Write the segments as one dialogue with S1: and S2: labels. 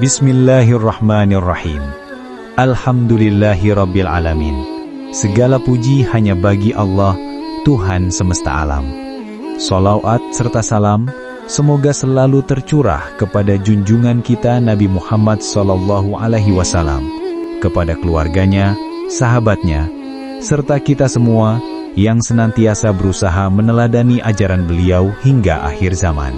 S1: Bismillahirrahmanirrahim. Alhamdulillahirabbil alamin. Segala puji hanya bagi Allah, Tuhan semesta alam. Sholawat serta salam semoga selalu tercurah kepada junjungan kita Nabi Muhammad SAW, kepada keluarganya, sahabatnya, serta kita semua yang senantiasa berusaha meneladani ajaran beliau hingga akhir zaman.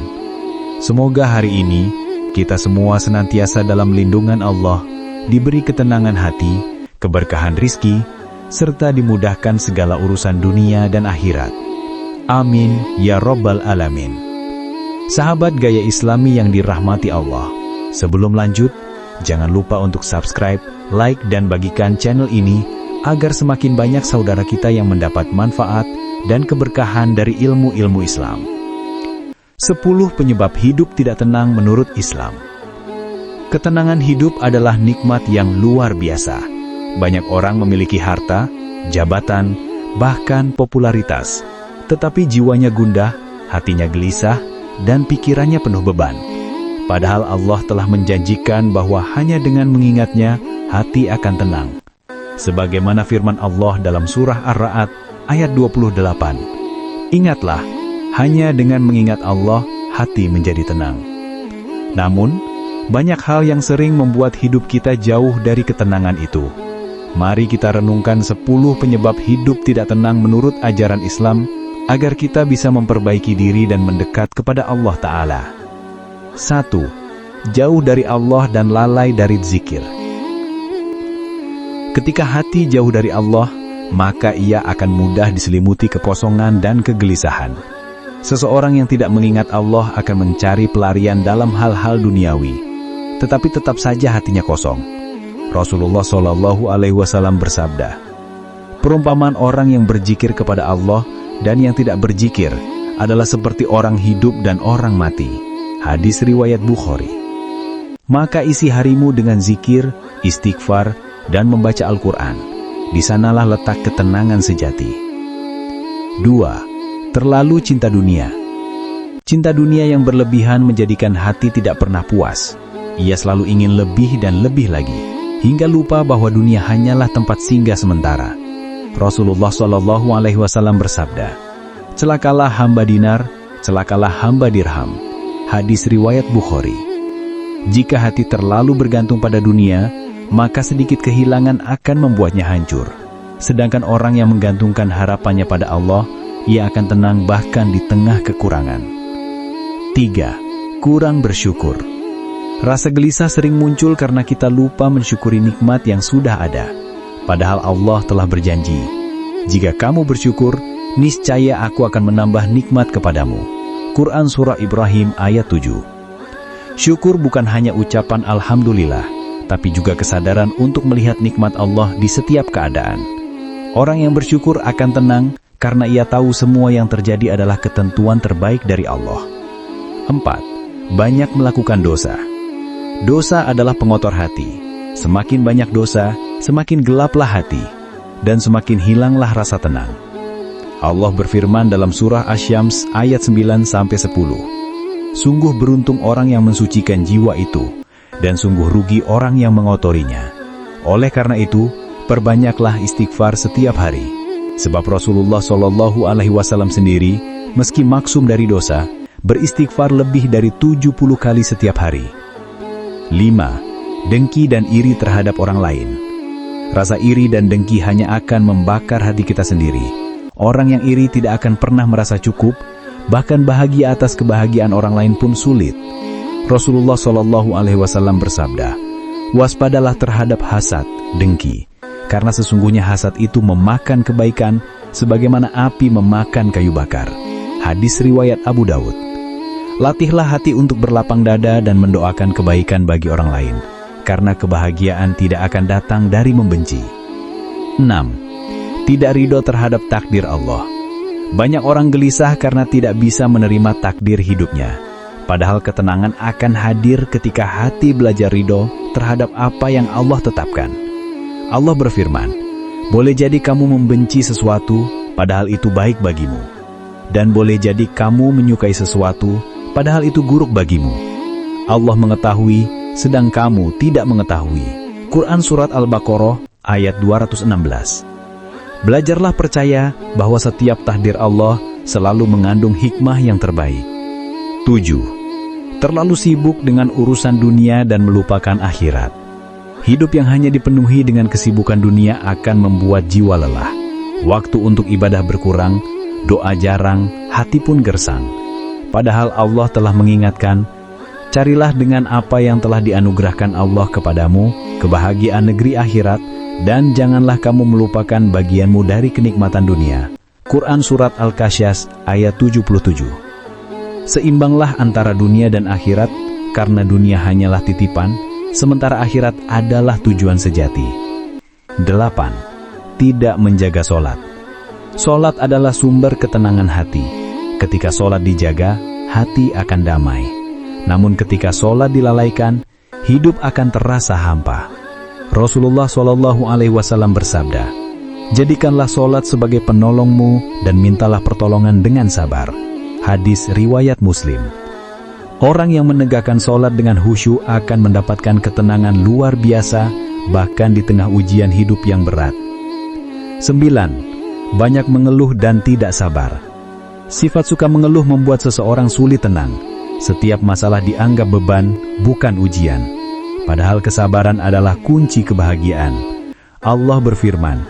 S1: Semoga hari ini kita semua senantiasa dalam lindungan Allah, diberi ketenangan hati, keberkahan rizki, serta dimudahkan segala urusan dunia dan akhirat. Amin ya Rabbal Alamin. Sahabat gaya Islami yang dirahmati Allah, sebelum lanjut, jangan lupa untuk subscribe, like, dan bagikan channel ini agar semakin banyak saudara kita yang mendapat manfaat dan keberkahan dari ilmu-ilmu Islam. 10 penyebab hidup tidak tenang menurut Islam. Ketenangan hidup adalah nikmat yang luar biasa. Banyak orang memiliki harta, jabatan, bahkan popularitas, tetapi jiwanya gundah, hatinya gelisah, dan pikirannya penuh beban. Padahal Allah telah menjanjikan bahwa hanya dengan mengingatnya, hati akan tenang. Sebagaimana firman Allah dalam surah Ar-Ra'd ayat 28. Ingatlah, hanya dengan mengingat Allah, hati menjadi tenang. Namun, banyak hal yang sering membuat hidup kita jauh dari ketenangan itu. Mari kita renungkan 10 penyebab hidup tidak tenang menurut ajaran Islam, agar kita bisa memperbaiki diri dan mendekat kepada Allah Ta'ala. 1. Jauh dari Allah dan lalai dari zikir. Ketika hati jauh dari Allah, maka ia akan mudah diselimuti kekosongan dan kegelisahan. Seseorang yang tidak mengingat Allah akan mencari pelarian dalam hal-hal duniawi, tetapi tetap saja hatinya kosong. Rasulullah SAW bersabda, perumpamaan orang yang berzikir kepada Allah dan yang tidak berzikir adalah seperti orang hidup dan orang mati. Hadis riwayat Bukhari. Maka isi harimu dengan zikir, istighfar, dan membaca Al-Quran. Di sanalah letak ketenangan sejati. 2. Terlalu cinta dunia. Cinta dunia yang berlebihan menjadikan hati tidak pernah puas. Ia selalu ingin lebih dan lebih lagi, hingga lupa bahwa dunia hanyalah tempat singgah sementara. Rasulullah SAW bersabda, celakalah hamba dinar, celakalah hamba dirham. Hadis riwayat Bukhari. Jika hati terlalu bergantung pada dunia, maka sedikit kehilangan akan membuatnya hancur. Sedangkan orang yang menggantungkan harapannya pada Allah, ia akan tenang bahkan di tengah kekurangan. 3. Kurang bersyukur. Rasa gelisah sering muncul karena kita lupa mensyukuri nikmat yang sudah ada. Padahal Allah telah berjanji, jika kamu bersyukur, niscaya aku akan menambah nikmat kepadamu. Quran Surah Ibrahim ayat 7. Syukur bukan hanya ucapan Alhamdulillah, tapi juga kesadaran untuk melihat nikmat Allah di setiap keadaan. Orang yang bersyukur akan tenang, karena ia tahu semua yang terjadi adalah ketentuan terbaik dari Allah. 4. Banyak melakukan dosa. Dosa adalah pengotor hati. Semakin banyak dosa, semakin gelaplah hati, dan semakin hilanglah rasa tenang. Allah berfirman dalam surah Asy-Syams ayat 9-10. Sungguh beruntung orang yang mensucikan jiwa itu, dan sungguh rugi orang yang mengotorinya. Oleh karena itu, perbanyaklah istighfar setiap hari. Sebab Rasulullah SAW sendiri, meski maksum dari dosa, beristighfar lebih dari 70 kali setiap hari. 5. Dengki dan iri terhadap orang lain. Rasa iri dan dengki hanya akan membakar hati kita sendiri. Orang yang iri tidak akan pernah merasa cukup, bahkan bahagia atas kebahagiaan orang lain pun sulit. Rasulullah SAW bersabda, waspadalah terhadap hasad, dengki. Karena sesungguhnya hasad itu memakan kebaikan, sebagaimana api memakan kayu bakar. Hadis riwayat Abu Daud. Latihlah hati untuk berlapang dada dan mendoakan kebaikan bagi orang lain, karena kebahagiaan tidak akan datang dari membenci. 6. Tidak ridho terhadap takdir Allah. Banyak orang gelisah karena tidak bisa menerima takdir hidupnya. Padahal ketenangan akan hadir ketika hati belajar ridho terhadap apa yang Allah tetapkan. Allah berfirman, boleh jadi kamu membenci sesuatu, padahal itu baik bagimu. Dan boleh jadi kamu menyukai sesuatu, padahal itu buruk bagimu. Allah mengetahui sedang kamu tidak mengetahui. Quran Surat Al-Baqarah ayat 216. Belajarlah percaya bahwa setiap takdir Allah selalu mengandung hikmah yang terbaik. 7. Terlalu sibuk dengan urusan dunia dan melupakan akhirat. Hidup yang hanya dipenuhi dengan kesibukan dunia akan membuat jiwa lelah. Waktu untuk ibadah berkurang, doa jarang, hati pun gersang. Padahal Allah telah mengingatkan, carilah dengan apa yang telah dianugerahkan Allah kepadamu, kebahagiaan negeri akhirat, dan janganlah kamu melupakan bagianmu dari kenikmatan dunia. Quran Surat Al-Qasyas ayat 77. Seimbanglah antara dunia dan akhirat, karena dunia hanyalah titipan, sementara akhirat adalah tujuan sejati. 8. Tidak menjaga solat. Solat adalah sumber ketenangan hati. Ketika solat dijaga, hati akan damai. Namun ketika solat dilalaikan, hidup akan terasa hampa. Rasulullah SAW bersabda, jadikanlah solat sebagai penolongmu dan mintalah pertolongan dengan sabar. Hadis riwayat Muslim. Orang yang menegakkan solat dengan khusyuk akan mendapatkan ketenangan luar biasa, bahkan di tengah ujian hidup yang berat. 9. Banyak mengeluh dan tidak sabar. Sifat suka mengeluh membuat seseorang sulit tenang. Setiap masalah dianggap beban, bukan ujian. Padahal kesabaran adalah kunci kebahagiaan. Allah berfirman,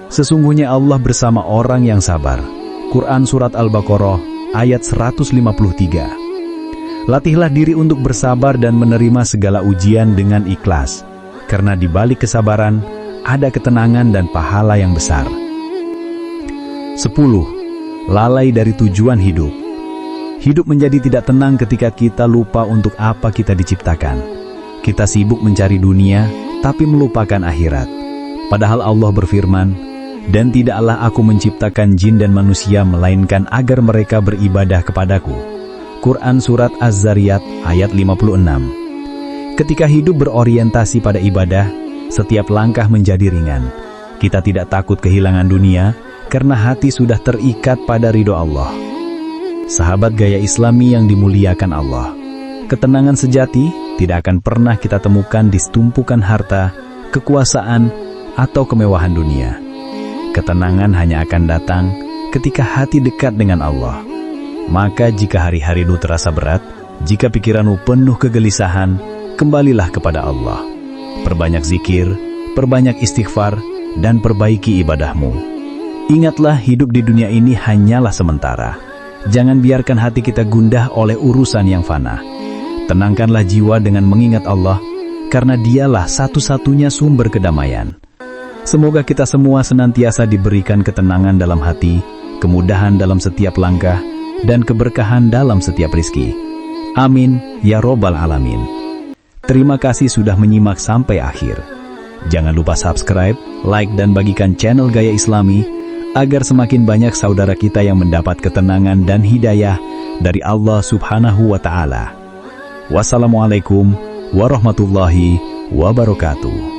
S1: sesungguhnya Allah bersama orang yang sabar. Quran Surat Al-Baqarah ayat 153. Latihlah diri untuk bersabar dan menerima segala ujian dengan ikhlas. Karena di balik kesabaran, ada ketenangan dan pahala yang besar. 10. Lalai dari tujuan hidup. Hidup menjadi tidak tenang ketika kita lupa untuk apa kita diciptakan. Kita sibuk mencari dunia, tapi melupakan akhirat. Padahal Allah berfirman, dan tidaklah aku menciptakan jin dan manusia melainkan agar mereka beribadah kepadaku. Quran Surat Az-Zariyat ayat 56. Ketika hidup berorientasi pada ibadah, setiap langkah menjadi ringan. Kita tidak takut kehilangan dunia, karena hati sudah terikat pada ridho Allah. Sahabat gaya Islami yang dimuliakan Allah, ketenangan sejati tidak akan pernah kita temukan di tumpukan harta, kekuasaan, atau kemewahan dunia. Ketenangan hanya akan datang ketika hati dekat dengan Allah. Maka jika hari-harimu terasa berat, jika pikiranmu penuh kegelisahan, kembalilah kepada Allah. Perbanyak zikir, perbanyak istighfar, dan perbaiki ibadahmu. Ingatlah hidup di dunia ini hanyalah sementara. Jangan biarkan hati kita gundah oleh urusan yang fana. Tenangkanlah jiwa dengan mengingat Allah, karena dialah satu-satunya sumber kedamaian. Semoga kita semua senantiasa diberikan ketenangan dalam hati, kemudahan dalam setiap langkah, dan keberkahan dalam setiap rizki. Amin, ya Robbal Alamin. Terima kasih sudah menyimak sampai akhir. Jangan lupa subscribe, like, dan bagikan channel Gaya Islami, agar semakin banyak saudara kita yang mendapat ketenangan dan hidayah dari Allah Subhanahu wa Ta'ala. Wassalamualaikum warahmatullahi wabarakatuh.